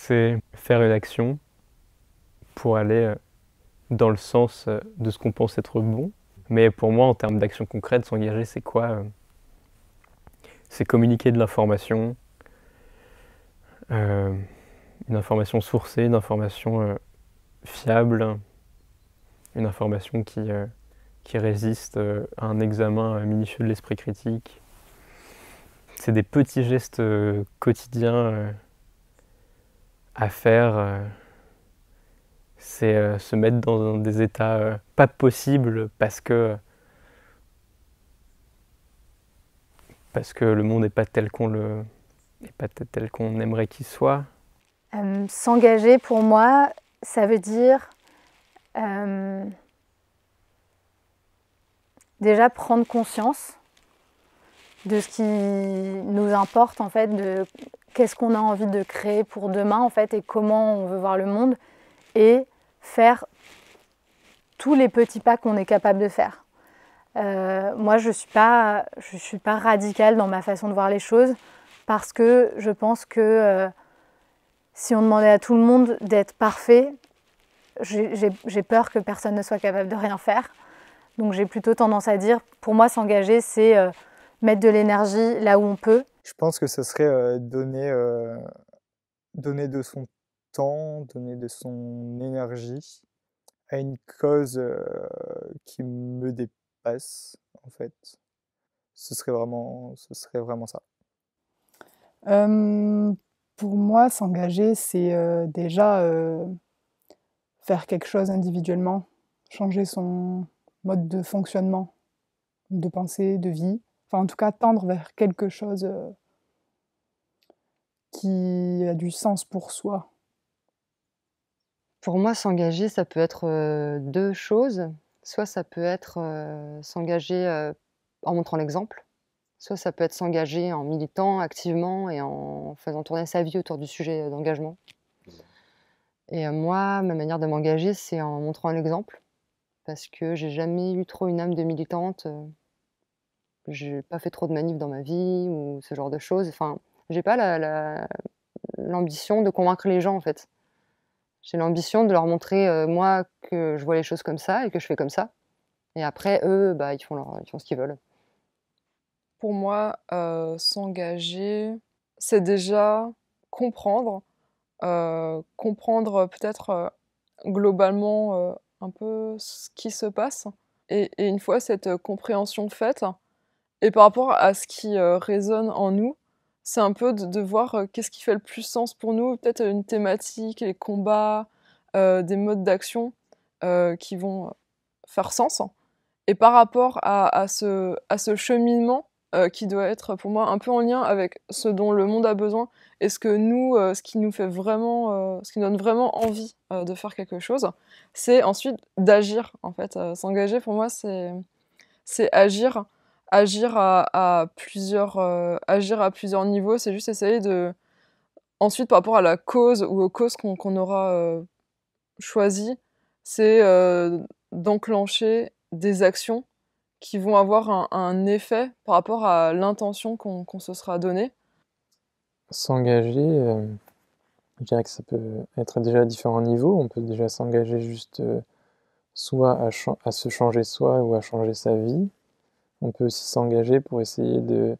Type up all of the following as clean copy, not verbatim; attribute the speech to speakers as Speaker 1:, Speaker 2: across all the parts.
Speaker 1: C'est faire une action pour aller dans le sens de ce qu'on pense être bon. Mais pour moi, en termes d'action concrète, s'engager, c'est quoi? C'est communiquer de l'information, euh, une information sourcée, une information fiable, une information qui résiste à un examen minutieux de l'esprit critique. C'est des petits gestes quotidiens à faire. C'est se mettre dans des états pas possibles parce que le monde n'est pas tel qu'on aimerait qu'il soit.
Speaker 2: S'engager pour moi, ça veut dire déjà prendre conscience de ce qui nous importe en fait, de qu'est-ce qu'on a envie de créer pour demain en fait et comment on veut voir le monde et faire tous les petits pas qu'on est capable de faire. Moi, je suis pas radicale dans ma façon de voir les choses parce que je pense que si on demandait à tout le monde d'être parfait, j'ai peur que personne ne soit capable de rien faire. Donc j'ai plutôt tendance à dire, pour moi, s'engager, c'est mettre de l'énergie là où on peut.
Speaker 3: Je pense que ce serait donner de son temps, donner de son énergie à une cause qui me dépasse, en fait. Ce serait vraiment ça.
Speaker 4: Pour moi, s'engager, c'est déjà faire quelque chose individuellement, changer son mode de fonctionnement, de pensée, de vie. Enfin, en tout cas, tendre vers quelque chose qui a du sens pour soi.
Speaker 5: Pour moi, s'engager, ça peut être deux choses. Soit ça peut être s'engager en montrant l'exemple, soit ça peut être s'engager en militant activement et en faisant tourner sa vie autour du sujet d'engagement. Et moi, ma manière de m'engager, c'est en montrant l'exemple, parce que j'ai jamais eu trop une âme de militante. J'ai pas fait trop de manifs dans ma vie ou ce genre de choses. Enfin, j'ai pas l'ambition de convaincre les gens, en fait. J'ai l'ambition de leur montrer, moi, que je vois les choses comme ça et que je fais comme ça. Et après, eux, bah, ils font ce qu'ils veulent.
Speaker 6: Pour moi, s'engager, c'est déjà comprendre, comprendre peut-être globalement un peu ce qui se passe. Et une fois cette compréhension faite, et par rapport à ce qui résonne en nous, c'est un peu de voir qu'est-ce qui fait le plus sens pour nous, peut-être une thématique, les combats, des modes d'action qui vont faire sens. Et par rapport à ce cheminement qui doit être pour moi un peu en lien avec ce dont le monde a besoin et ce que nous, ce qui nous fait vraiment, ce qui nous donne vraiment envie de faire quelque chose, c'est ensuite d'agir en fait. S'engager pour moi c'est agir, agir à plusieurs niveaux. C'est juste essayer de ensuite par rapport à la cause ou aux causes qu'on aura choisies, c'est d'enclencher des actions qui vont avoir un effet par rapport à l'intention qu'on se sera donnée.
Speaker 1: S'engager, je dirais que ça peut être déjà à différents niveaux. On peut déjà s'engager juste soit à se changer soi ou à changer sa vie. On peut aussi s'engager pour essayer de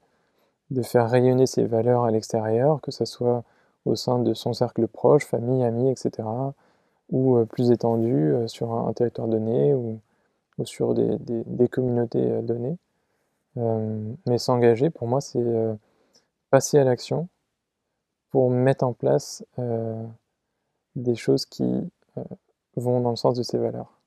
Speaker 1: faire rayonner ses valeurs à l'extérieur, que ce soit au sein de son cercle proche, famille, amis, etc., ou plus étendu sur un territoire donné ou sur des communautés données. Mais s'engager, pour moi, c'est passer à l'action pour mettre en place des choses qui vont dans le sens de ses valeurs.